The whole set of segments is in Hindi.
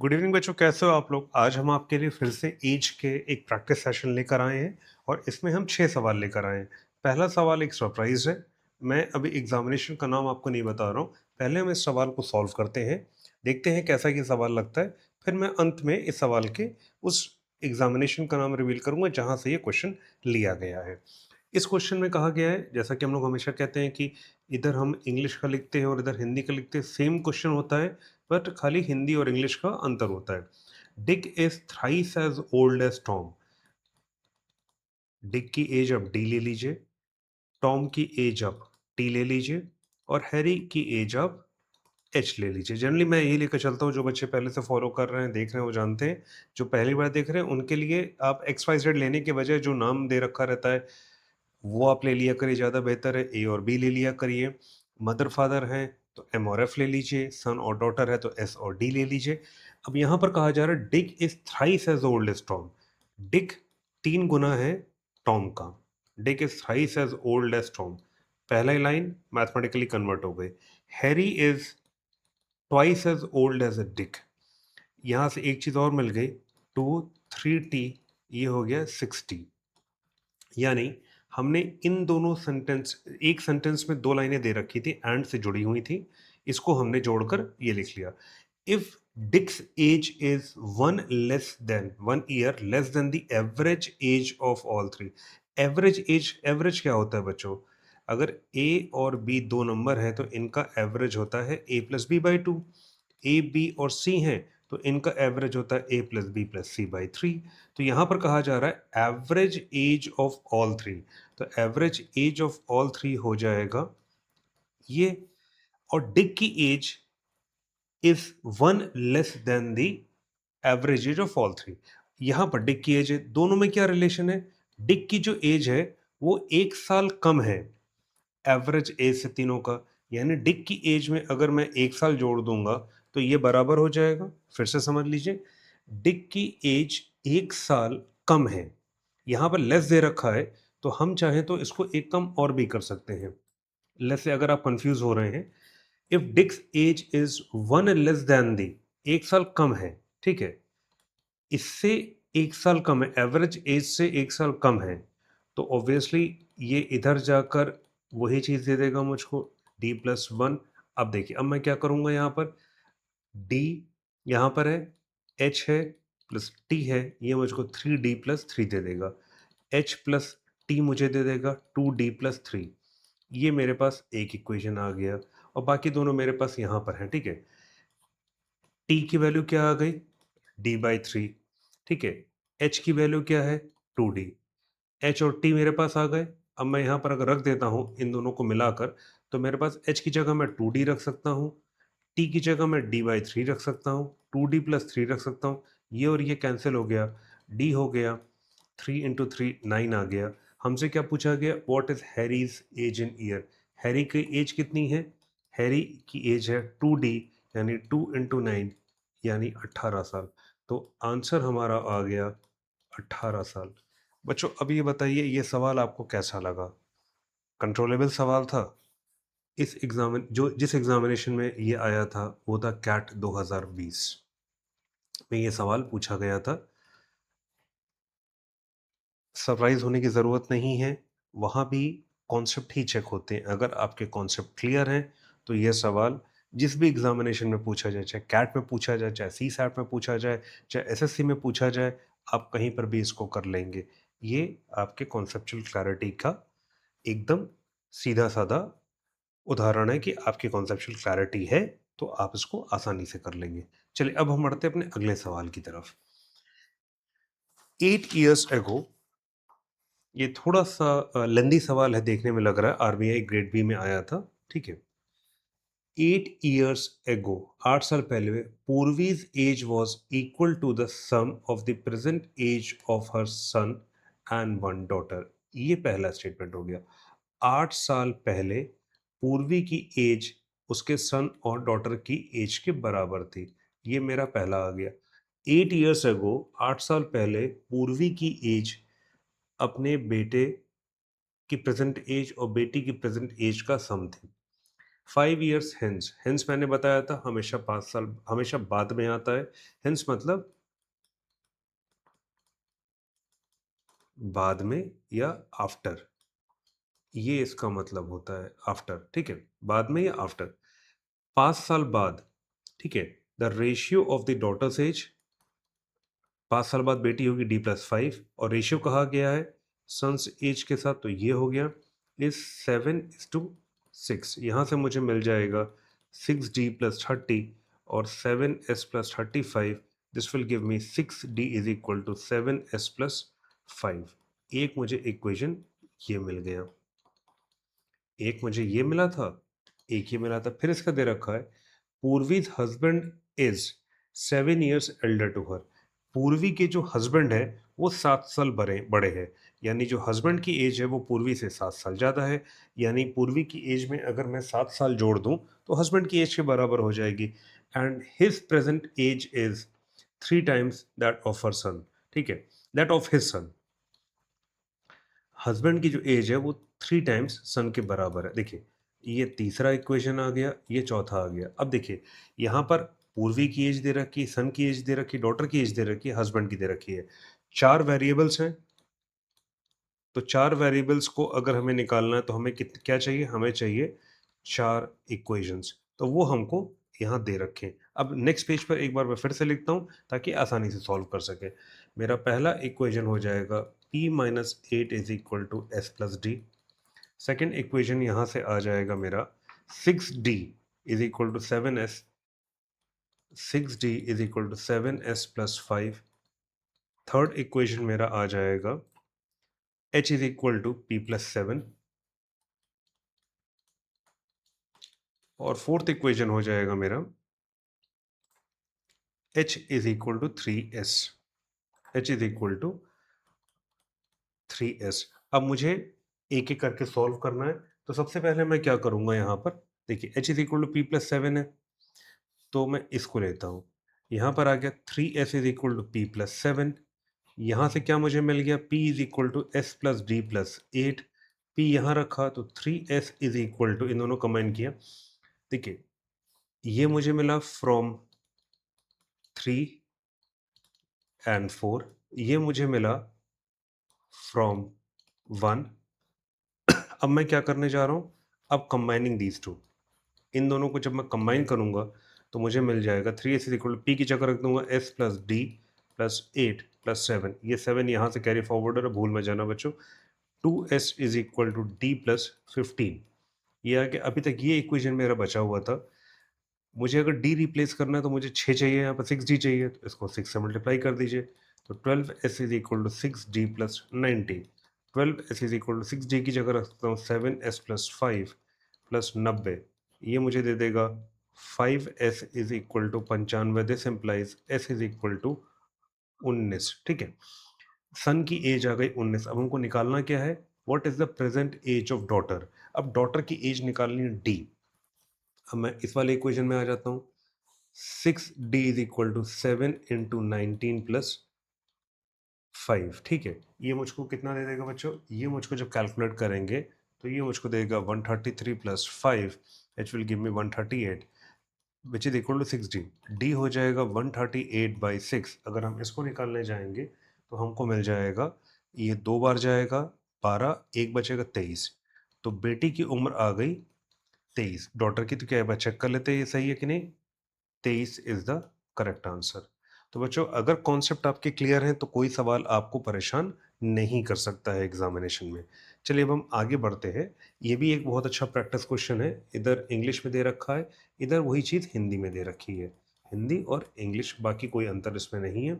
गुड इवनिंग बच्चों, कैसे हो आप लोग। आज हम आपके लिए फिर से एज के एक प्रैक्टिस सेशन लेकर आए हैं और इसमें हम 6 सवाल लेकर आए हैं। पहला सवाल एक सरप्राइज है। मैं अभी एग्जामिनेशन का नाम आपको नहीं बता रहा हूँ। पहले हम इस सवाल को सॉल्व करते हैं, देखते हैं कैसा ये सवाल लगता है। फिर मैं अंत में इस सवाल के उस एग्जामिनेशन का नाम रिवील करूंगा जहां से ये क्वेश्चन लिया गया है। इस क्वेश्चन में कहा गया है, जैसा कि हम लोग हमेशा कहते हैं कि इधर हम इंग्लिश का लिखते हैं और इधर हिंदी का लिखते हैं, सेम क्वेश्चन होता है बट खाली हिंदी और इंग्लिश का अंतर होता है। Dick is thrice as old as Tom. Dick की एज अब डी ले लीजिए, टॉम की एज अब टी ले लीजिए और हैरी की एज अब एच ले लीजिए। जनरली मैं यही लेकर चलता हूँ, जो बच्चे पहले से फॉलो कर रहे हैं, देख रहे हैं, वो जानते हैं। जो पहली बार देख रहे हैं उनके लिए आप एक्स वाई जेड लेने के बजाय जो नाम दे रखा रहता है वो आप ले लिया करिए, ज़्यादा बेहतर है। ए और बी ले लिया करिए। मदर फादर हैं तो एम और एफ ले लीजिए, सन और डॉटर है तो एस और डी ले लीजिए। अब यहाँ पर कहा जा रहा है Dick is thrice as old as Tom. Dick 3 गुना है टॉम का। Dick is thrice as old as Tom. पहला लाइन मैथमेटिकली कन्वर्ट हो गई। Harry is twice as old as a Dick. यहाँ से एक चीज़ और मिल गई, 2 3 टी, ये हो गया 6 टी। यानी हमने इन दोनों सेंटेंस, एक सेंटेंस में 2 लाइनें दे रखी थी, एंड से जुड़ी हुई थी, इसको हमने जोड़कर ये लिख लिया। If Dick's age is 1 year less than the average age of all three. Average age, average क्या होता है बच्चों? अगर ए और बी 2 नंबर है तो इनका एवरेज होता है a+b/2। ए बी और सी हैं तो इनका एवरेज होता है a+b+c/3। तो यहाँ पर कहा जा रहा है average age of all three. तो average age of all three हो जाएगा ये। और डिक की age is 1 less than the average age of all three. यहाँ पर डिक की एज है, दोनों में क्या रिलेशन है? डिक की जो एज है वो 1 साल कम है एवरेज एज से तीनों का। यानी डिक की एज में अगर मैं 1 साल जोड़ दूंगा तो ये बराबर हो जाएगा। फिर से समझ लीजिए, डिक की एज 1 साल कम है, यहाँ पर लेस दे रखा है तो हम चाहें तो इसको एक कम और भी कर सकते हैं। लेस से अगर आप कंफ्यूज हो रहे हैं, if Dick's age is 1 less than the, 1 साल कम है, ठीक है, इससे 1 साल कम है, एवरेज एज से 1 साल कम है, तो ऑब्वियसली ये इधर जाकर वही चीज़ दे देगा मुझको, d+1। अब देखिए, अब मैं क्या करूँगा, यहाँ पर d यहाँ पर है, h है प्लस t है, ये मुझको 3d+3 दे देगा। h प्लस t मुझे दे देगा 2d+3। ये मेरे पास एक इक्वेशन आ गया और बाकी दोनों मेरे पास यहाँ पर हैं, ठीक है। t की वैल्यू क्या आ गई? d/3, ठीक है। h की वैल्यू क्या है? 2d। h और t मेरे पास आ गए। अब मैं यहाँ पर अगर रख देता हूँ इन दोनों को मिलाकर, तो मेरे पास h की जगह मैं 2d रख सकता हूँ, t की जगह मैं d/3 रख सकता हूँ, 2d+3 रख सकता हूँ। ये और ये कैंसिल हो गया, d हो गया 3 × 3 9 आ गया। हमसे क्या पूछा गया? What is Harry's age in year. Harry की एज कितनी है? हैरी की एज है 2d, यानी 2 × 9 यानी 18 साल। तो आंसर हमारा आ गया 18 साल। बच्चों अब ये बताइए, ये सवाल आपको कैसा लगा? कंट्रोलेबल सवाल था? इस एग्जामिन जो जिस एग्जामिनेशन में ये आया था वो था कैट 2020 में ये सवाल पूछा गया था। सरप्राइज होने की ज़रूरत नहीं है, वहाँ भी कॉन्सेप्ट ही चेक होते हैं। अगर आपके कॉन्सेप्ट क्लियर हैं तो ये सवाल जिस भी एग्जामिनेशन में पूछा जाए, चाहे कैट में पूछा जाए, चाहे सी सैट में पूछा जाए, चाहे एसएससी में पूछा जाए, आप कहीं पर भी इसको कर लेंगे। ये आपके कॉन्सेप्चुअल क्लैरिटी का एकदम सीधा साधा उदाहरण है कि आपकी कॉन्सेप्चुअल क्लैरिटी है तो आप इसको आसानी से कर लेंगे। चलिए अब हम बढ़ते हैं अपने अगले सवाल की तरफ। 8 years ago, ये थोड़ा सा लेंदी सवाल है, देखने में लग रहा है आरबीआई ग्रेड बी में आया था, ठीक है। 8 years ago, 8 साल पहले, Purvi's age was equal to the sum of the present age of her son and one daughter. ये पहला स्टेटमेंट हो गया। 8 साल पहले पूर्वी की एज उसके सन और डॉटर की एज के बराबर थी। ये मेरा पहला आ गया। 8 years ago, 8 साल पहले पूर्वी की एज अपने बेटे की प्रेजेंट एज और बेटी की प्रेजेंट एज का सम थी। 5 ईयर्स हेंस, हेंस मैंने बताया था हमेशा 5 साल हमेशा बाद में आता है। हेंस मतलब बाद में या आफ्टर, ये इसका मतलब होता है आफ्टर, ठीक है? बाद में या आफ्टर। 5 साल बाद, ठीक है? The ratio of the daughters as, 5 साल बाद बेटी होगी D+5 और रेशियो कहा गया है सन्स एज के साथ, तो ये हो गया इज 7:6। यहाँ से मुझे मिल जाएगा 6D+30 और 7S+35। This will give me 6D is equal to 7S+5। एक मुझे इक्वेशन ये मिल गया, एक मुझे ये मिला था, एक ये मिला था। फिर इसका दे रखा है Purvi's husband is 7 years elder to her. Purvi के जो हस्बैंड है वो 7 साल बड़े बड़े हैं, यानी जो हस्बैंड की एज है वो पूर्वी से 7 साल ज़्यादा है। यानी पूर्वी की एज में अगर मैं 7 साल जोड़ दूं तो हस्बैंड की एज के बराबर हो जाएगी। And his present age is 3 times that of her son, ठीक है, that of his son. Husband की जो एज है वो 3 टाइम्स सन के बराबर है। देखिए, ये तीसरा इक्वेशन आ गया, ये चौथा आ गया। अब देखिए, यहाँ पर पूर्वी की एज दे रखी, सन की एज दे रखी, डॉटर की एज दे रखी है, हस्बैंड की दे रखी है। 4 वेरिएबल्स हैं, तो 4 वेरिएबल्स को अगर हमें निकालना है तो हमें क्या चाहिए? हमें चाहिए 4 इक्वेशंस, तो वो हमको यहाँ दे रखे हैं। अब नेक्स्ट पेज पर एक बार मैं फिर से लिखता हूँ ताकि आसानी से सॉल्व कर सके। मेरा पहला इक्वेशन हो जाएगा P-8 is equal to S+D। Second equation यहाँ से आ जाएगा मेरा 6D is equal to 7S, 6D is equal to 7S+5। Third equation मेरा आ जाएगा H is equal to P+7 और फोर्थ इक्वेशन हो जाएगा मेरा H is equal to 3S, H is equal to 3S। अब मुझे एक एक करके सॉल्व करना है, तो सबसे पहले मैं क्या करूंगा यहाँ पर, देखिए H is equal to P+7 है, तो मैं इसको लेता हूँ। यहाँ पर आ गया 3S is equal to P+7। यहाँ से क्या मुझे मिल गया? P is equal to S+D+8। P यहाँ रखा तो 3S इज इक्वल टू, इन दोनों कंबाइन किया, देखिए ये मुझे मिला फ्रॉम 3 एंड 4, ये मुझे मिला फ्रॉम 1। अब मैं क्या करने जा रहा हूँ? अब कंबाइनिंग दीज टू, इन दोनों को जब मैं कंबाइन करूंगा तो मुझे मिल जाएगा 3S is equal to P की जगह रख दूंगा S+D+8+7। ये 7 यहाँ से कैरी फॉरवर्ड है, भूल में जाना बच्चों। 2S is equal to D+15। ये आ गया। अभी तक ये इक्वेशन मेरा बचा हुआ था। मुझे अगर D रिप्लेस करना है तो मुझे 6 चाहिए, यहाँ पर 6D चाहिए, तो इसको 6 से मल्टीप्लाई कर दीजिए। तो 12S is equal to 6D+90। 12S is equal to 6D की जगह रखता हूँ 7S+5 प्लस 90, ये मुझे दे देगा 5S is equal to 95। This implies S is equal to 19, ठीक है। सन की एज आ गई 19। अब हमको निकालना क्या है? What is the present age of daughter. अब डॉटर की एज निकालनी है D। अब मैं इस वाले इक्वेशन में आ जाता हूँ। 6D is equal to 7 into 19 plus 5, ठीक है। ये मुझको कितना दे देगा बच्चों? ये मुझको जब कैलकुलेट करेंगे तो ये मुझको देगा 133 plus 5, which will give me 138, which is equal to 6D। D हो जाएगा 138/6। अगर हम इसको निकालने जाएंगे तो हमको मिल जाएगा, ये 2 बार जाएगा 12, एक बचेगा 23। तो बेटी की उम्र आ गई 23, डॉटर की तो क्या है, बस चेक कर लेते हैं ये सही है कि नहीं। 23 इज द करेक्ट आंसर। तो बच्चों, अगर कॉन्सेप्ट आपके क्लियर हैं तो कोई सवाल आपको परेशान नहीं कर सकता है एग्जामिनेशन में। चलिए अब हम आगे बढ़ते हैं। ये भी एक बहुत अच्छा प्रैक्टिस क्वेश्चन है। इधर इंग्लिश में दे रखा है, इधर वही चीज़ हिंदी में दे रखी है। हिंदी और इंग्लिश, बाकी कोई अंतर इसमें नहीं है।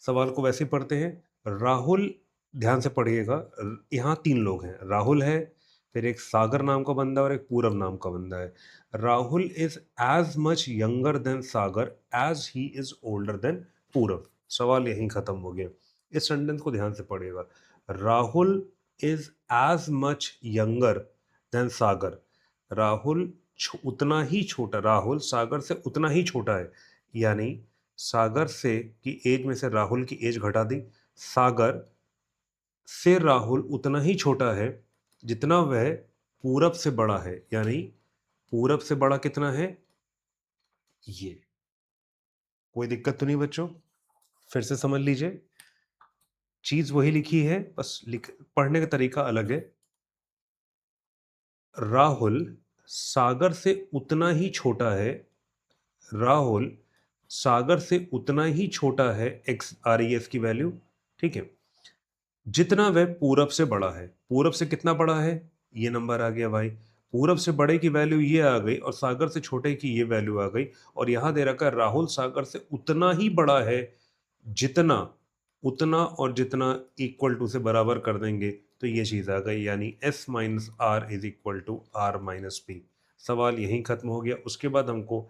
सवाल को वैसे पढ़ते हैं। राहुल, ध्यान से पढ़िएगा, यहाँ 3 लोग हैं, राहुल है, फिर एक सागर नाम का बंदा और एक पूरब नाम का बंदा है। Rahul is as much younger than Sagar as he is older than Purab. सवाल यहीं खत्म हो गया। इस सेंटेंस को ध्यान से पढ़िएगा। Rahul is as much younger than Sagar. Rahul उतना ही छोटा, राहुल सागर से उतना ही छोटा है, यानी सागर से की एज में से राहुल की एज घटा दी। सागर से राहुल उतना ही छोटा है जितना वह पूरब से बड़ा है, यानी पूरब से बड़ा कितना है? ये। कोई दिक्कत तो नहीं बच्चों? फिर से समझ लीजिए, चीज वही लिखी है, बस पढ़ने का तरीका अलग है। राहुल सागर से उतना ही छोटा है, राहुल सागर से उतना ही छोटा है एक्स आ रही है इसकी वैल्यू, ठीक है, जितना वह पूरब से बड़ा है। पूरब से कितना बड़ा है? ये नंबर आ गया भाई। पूरब से बड़े की वैल्यू ये आ गई और सागर से छोटे की ये वैल्यू आ गई, और यहां दे रखा है राहुल सागर से उतना ही बड़ा है जितना, उतना और जितना इक्वल टू से बराबर कर देंगे तो ये चीज आ गई, यानी s minus R is equal to R minus P. सवाल यहीं खत्म हो गया। उसके बाद हमको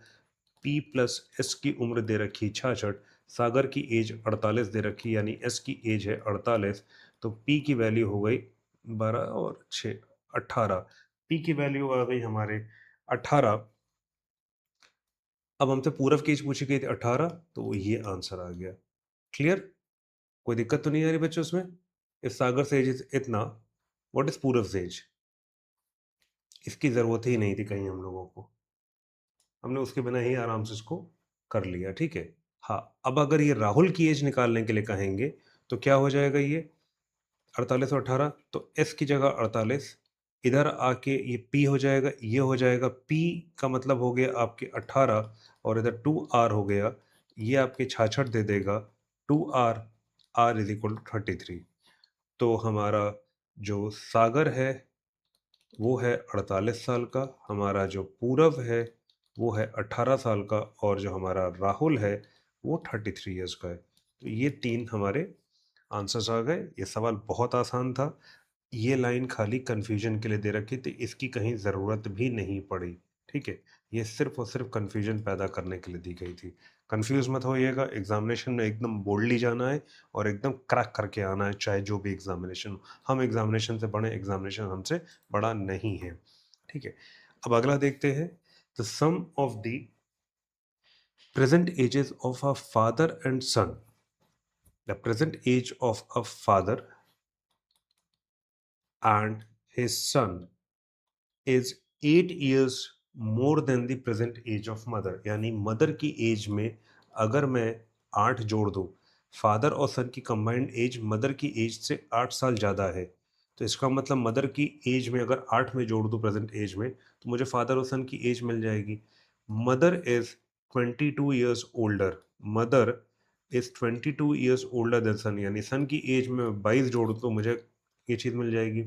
p प्लस एस की उम्र दे रखी 66, सागर की एज 48 दे रखी, यानी s की एज है 48, तो p की वैल्यू हो गई 12 और 6 18। p की वैल्यू आ गई हमारे 18। अब हमसे पूरब की एज पूछी गई थी 18, तो ये आंसर आ गया। क्लियर? कोई दिक्कत तो नहीं आ रही बच्चों इसमें? इस सागर से एज इतना, व्हाट इज पूरब से एज? इसकी ज़रूरत ही नहीं थी कहीं हम लोगों को, हमने उसके बिना ही आराम से इसको कर लिया, ठीक है। हाँ, अब अगर ये राहुल की एज निकालने के लिए कहेंगे तो क्या हो जाएगा? ये 48 और 18, तो एस की जगह 48, इधर आके ये पी हो जाएगा, ये हो जाएगा पी का मतलब हो गया आपके 18, और इधर 2r हो गया, ये आपके 66 दे देगा, 2r, r is equal to 33। तो हमारा जो सागर है वो है 48 साल का, हमारा जो पूरब है वो है 18 साल का, और जो हमारा राहुल है वो 33 ईयर्स का है। तो ये तीन हमारे आंसर्स आ गए। ये सवाल बहुत आसान था। ये लाइन खाली कन्फ्यूजन के लिए दे रखी थी, इसकी कहीं ज़रूरत भी नहीं पड़ी, ठीक है। ये सिर्फ और सिर्फ कन्फ्यूजन पैदा करने के लिए दी गई थी। कंफ्यूज मत होइएगा, एग्जामिनेशन में एकदम बोल्डली जाना है और एकदम क्रैक करके आना है, चाहे जो भी एग्जामिनेशन हो। हम एग्जामिनेशन से बड़े, एग्जामिनेशन हमसे बड़ा नहीं है, ठीक है। अब अगला देखते हैं, the sum of the present ages of a father and son. The present age of a father and his son is 8 years more than the present age of mother। यानी मदर की एज में अगर मैं 8 जोड़ दूं, फादर और सन की कंबाइंड एज मदर की एज से 8 साल ज़्यादा है, तो इसका मतलब मदर की एज में अगर 8 में जोड़ दूं प्रेजेंट एज में, तो मुझे फादर और सन की एज मिल जाएगी। Mother is 22 years older, mother is 22 years older than son, यानी सन की एज में 22 जोड़ूं तो मुझे ये चीज़ मिल जाएगी।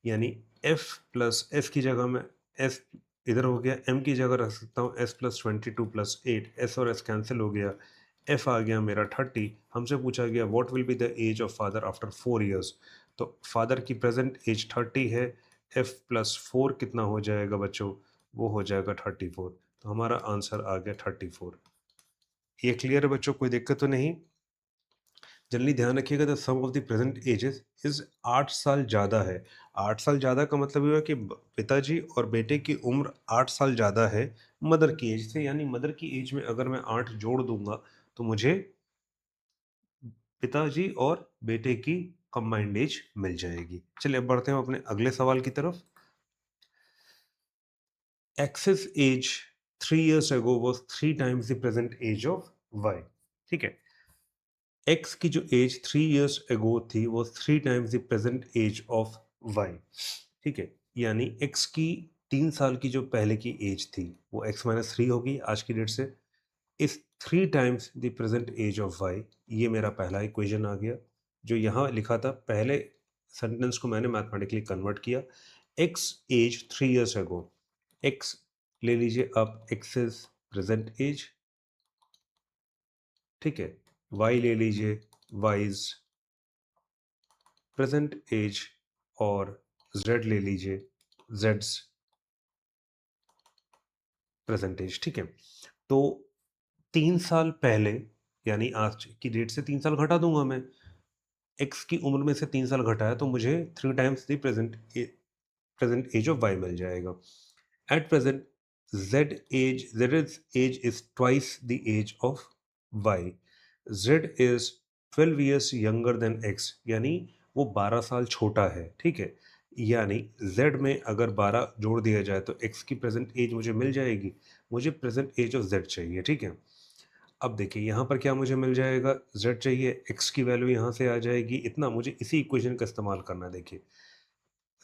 यानी f प्लस एस की जगह में s इधर हो गया, m की जगह रख सकता हूँ s प्लस 22 प्लस 8, s और s कैंसिल हो गया, f आ गया मेरा 30। हमसे पूछा गया what will be the age of father after 4 years, तो फादर की प्रेजेंट एज 30 है, f प्लस 4 कितना हो जाएगा बच्चों? वो हो जाएगा 34। तो हमारा आंसर आ गया 34। ये क्लियर है बच्चों? कोई दिक्कत तो नहीं? जनरली ध्यान रखिएगा, the sum of the present ages is 8 साल ज़्यादा है। 8 साल ज़्यादा का मतलब ये है कि पिताजी और बेटे की उम्र 8 साल ज़्यादा है मदर की एज से, यानी मदर की एज में अगर मैं 8 जोड़ दूंगा तो मुझे पिताजी और बेटे की कंबाइंड एज मिल जाएगी। चलिए अब बढ़ते हैं अपने अगले सवाल की तरफ। X's age 3 years ago was 3 times the present age of y, ठीक है। x की जो एज 3 years ago थी वो 3 times the present age of y, ठीक है। यानी x की 3 साल की जो पहले की एज थी वो x माइनस 3 होगी आज की डेट से, इस 3 times the present age of y। ये मेरा पहला इक्वेशन आ गया। जो यहाँ लिखा था पहले सेंटेंस को मैंने मैथमेटिकली कन्वर्ट किया। x age 3 years ago, x ले लीजिए आप, x इज प्रेजेंट एज, ठीक है। y ले लीजिए, y इज प्रेजेंट एज, और z ले लीजिए, z's प्रेजेंट एज, ठीक है। तो 3 साल पहले, यानी आज की डेट से 3 साल घटा दूंगा मैं, x की उम्र में से 3 साल घटाया तो मुझे 3 times the present age of y मिल जाएगा। At present z's age is twice the age of y, z is 12 years younger than x, यानी वो 12 साल छोटा है, ठीक है। यानी z में अगर 12 जोड़ दिया जाए तो x की प्रेजेंट एज मुझे मिल जाएगी। मुझे प्रेजेंट एज ऑफ z चाहिए, ठीक है। अब देखिए यहाँ पर क्या मुझे मिल जाएगा, z चाहिए, x की वैल्यू यहाँ से आ जाएगी इतना, मुझे इसी इक्वेशन का इस्तेमाल करना है। देखिए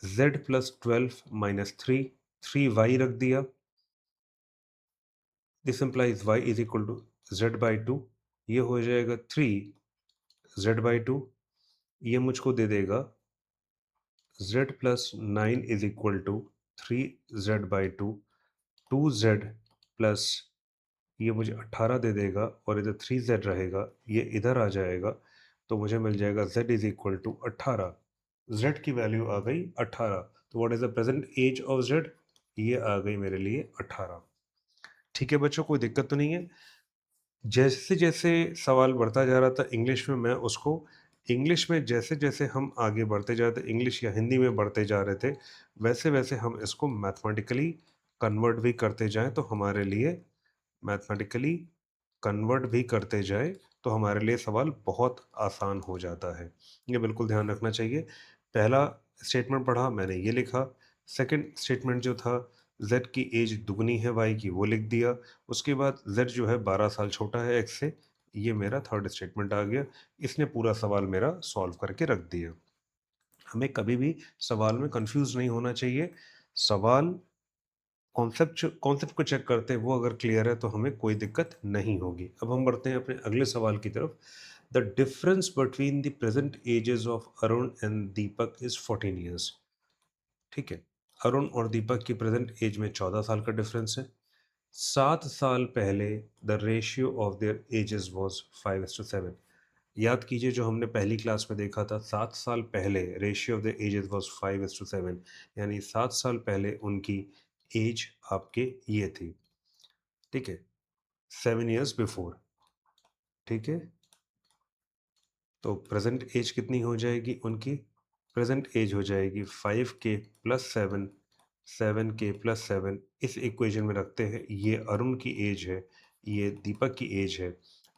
z प्लस 12 माइनस 3 रख दिया, this implies y is equal to z/2, ये हो जाएगा 3z/2, ये मुझको दे देगा z plus 9 is equal to 3z/2, 2z plus ये मुझे 18 दे देगा और इधर 3z रहेगा, ये इधर आ जाएगा, तो मुझे मिल जाएगा z is equal to 18। z की वैल्यू आ गई 18। तो what is the present age of z? ये आ गई मेरे लिए 18। ठीक है बच्चों, कोई दिक्कत तो नहीं है। जैसे जैसे सवाल बढ़ता जा रहा था इंग्लिश में, मैं उसको इंग्लिश में जैसे जैसे हम आगे बढ़ते जाते, इंग्लिश या हिंदी में बढ़ते जा रहे थे, वैसे वैसे हम इसको मैथमेटिकली कन्वर्ट भी करते जाएं तो हमारे लिए मैथमेटिकली कन्वर्ट भी करते जाए तो हमारे लिए सवाल बहुत आसान हो जाता है। ये बिल्कुल ध्यान रखना चाहिए। पहला स्टेटमेंट पढ़ा मैंने, ये लिखा। सेकंड स्टेटमेंट जो था, z की एज दुगनी है y की, वो लिख दिया। उसके बाद z जो है 12 साल छोटा है x से, ये मेरा थर्ड स्टेटमेंट आ गया। इसने पूरा सवाल मेरा सॉल्व करके रख दिया। हमें कभी भी सवाल में कंफ्यूज नहीं होना चाहिए। सवाल कॉन्सेप्ट को चेक करते हैं, वो अगर क्लियर है तो हमें कोई दिक्कत नहीं होगी। अब हम बढ़ते हैं अपने अगले सवाल की तरफ। The difference between the present ages of Arun and Deepak is 14 years. ठीक है, अरुण और दीपक की प्रेजेंट एज में 14 साल का डिफरेंस है। 7 साल पहले the ratio of their edges was 5:7। याद कीजिए जो हमने पहली क्लास में देखा था, 7 साल पहले ratio of the ages was 5:7, यानी 7 साल पहले उनकी एज आपके ये थी। ठीक है, 7 years बिफोर। ठीक है, तो प्रेजेंट एज कितनी हो जाएगी उनकी? प्रेजेंट एज हो जाएगी 5k+7, 7k+7। इस इक्वेशन में रखते हैं, ये अरुण की एज है, ये दीपक की एज है।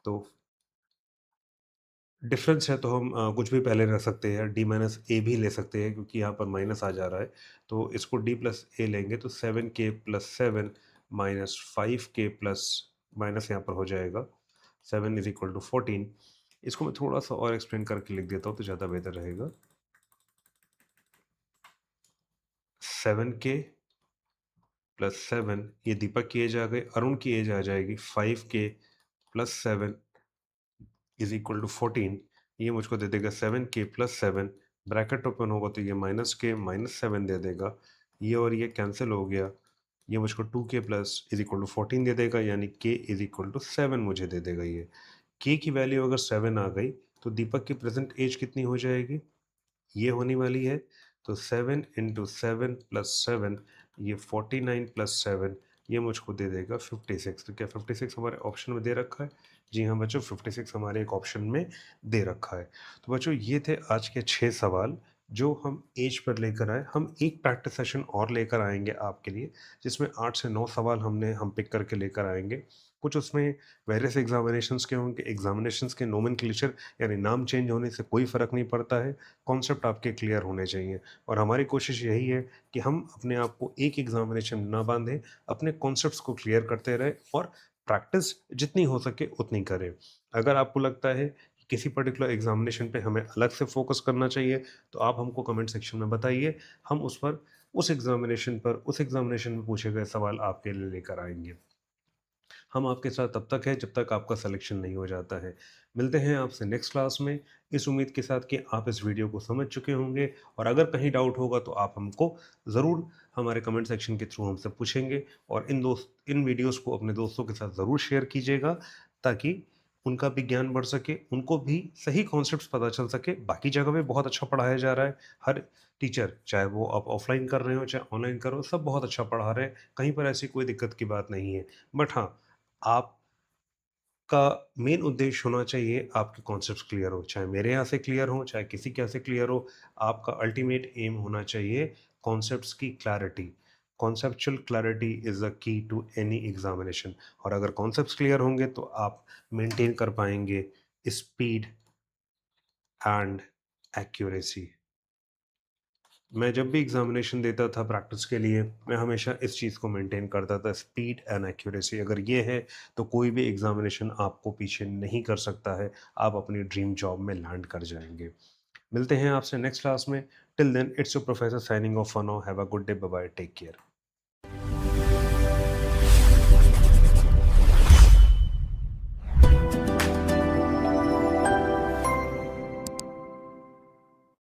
तो डिफरेंस है तो हम कुछ भी पहले रख सकते हैं, d माइनस ए भी ले सकते हैं क्योंकि यहाँ पर माइनस आ जा रहा है, तो इसको d प्लस ए लेंगे तो 7k+7 minus 5k plus minus यहाँ पर हो जाएगा 7 इज इक्वल टू 14। इसको मैं थोड़ा सा और एक्सप्लेन करके लिख देता हूँ तो ज़्यादा बेहतर रहेगा। 7k+7, ये दीपक की एज आ गई, अरुण की एज आ जाएगी 5k+7 इज इक्वल टू 14। ये मुझको दे देगा 7k+7, ब्रैकेट ओपन होगा तो ये -k -7 दे देगा, ये और ये कैंसिल हो गया, ये मुझको 2k plus is equal to 14 दे देगा, यानी k इज इक्वल टू 7 मुझे दे देगा। ये k की वैल्यू अगर 7 आ गई तो दीपक की प्रेजेंट एज कितनी हो जाएगी? ये होने वाली है, तो 7 इंटू 7+7, ये 49+7, ये मुझको दे देगा 56। तो क्या 56 हमारे ऑप्शन में दे रखा है? जी हाँ बच्चों, 56 हमारे एक ऑप्शन में दे रखा है। तो बच्चों ये थे आज के 6 सवाल जो हम एज पर लेकर आए। हम एक प्रैक्टिस सेशन और लेकर आएंगे आपके लिए, जिसमें 8 से 9 सवाल हम पिक करके लेकर आएंगे। कुछ उसमें वेरियस एग्जामिनेशंस के होंगे, एग्जामिनेशंस के नोमेनक्लेचर यानी नाम चेंज होने से कोई फ़र्क नहीं पड़ता है, कॉन्सेप्ट आपके क्लियर होने चाहिए। और हमारी कोशिश यही है कि हम अपने आप को एक एग्जामिनेशन ना बांधें, अपने कॉन्सेप्ट्स को क्लियर करते रहें और प्रैक्टिस जितनी हो सके उतनी करें। अगर आपको लगता है कि किसी पर्टिकुलर एग्जामिनेशन पे हमें अलग से फोकस करना चाहिए तो आप हमको कमेंट सेक्शन में बताइए, हम उस पर उस एग्जामिनेशन में पूछे गए सवाल आपके लिए लेकर आएंगे। हम आपके साथ तब तक है जब तक आपका सिलेक्शन नहीं हो जाता है। मिलते हैं आपसे नेक्स्ट क्लास में, इस उम्मीद के साथ कि आप इस वीडियो को समझ चुके होंगे, और अगर कहीं डाउट होगा तो आप हमको ज़रूर हमारे कमेंट सेक्शन के थ्रू हमसे पूछेंगे। और इन वीडियोज़ को अपने दोस्तों के साथ ज़रूर शेयर कीजिएगा ताकि उनका भी ज्ञान बढ़ सके, उनको भी सही कॉन्सेप्ट्स पता चल सके। बाकी जगह पे बहुत अच्छा पढ़ाया जा रहा है, हर टीचर चाहे वो आप ऑफलाइन कर रहे हो चाहे ऑनलाइन कर रहे हो, सब बहुत अच्छा पढ़ा रहे हैं, कहीं पर ऐसी कोई दिक्कत की बात नहीं है। बट हाँ, आपका मेन उद्देश्य होना चाहिए आपके कॉन्सेप्ट्स क्लियर हो, चाहे मेरे यहाँ से क्लियर हो चाहे किसी के यहाँ से क्लियर हो। आपका अल्टीमेट एम होना चाहिए कॉन्सेप्ट्स की clarity. Conceptual clarity is the key to any examination. और अगर कॉन्सेप्ट्स क्लियर होंगे तो आप मेंटेन कर पाएंगे स्पीड एंड एक्यूरेसी। मैं जब भी एग्ज़ामिनेशन देता था प्रैक्टिस के लिए, मैं हमेशा इस चीज़ को मेंटेन करता था, स्पीड एंड एक्यूरेसी। अगर ये है, तो कोई भी एग्ज़ामिनेशन आपको पीछे नहीं कर सकता है, आप अपनी ड्रीम जॉब में लैंड कर जाएँगे। मिलते हैं आपसे नेक्स्ट क्लास में, till then it's your professor signing off for now, have a good day, bye bye, take care.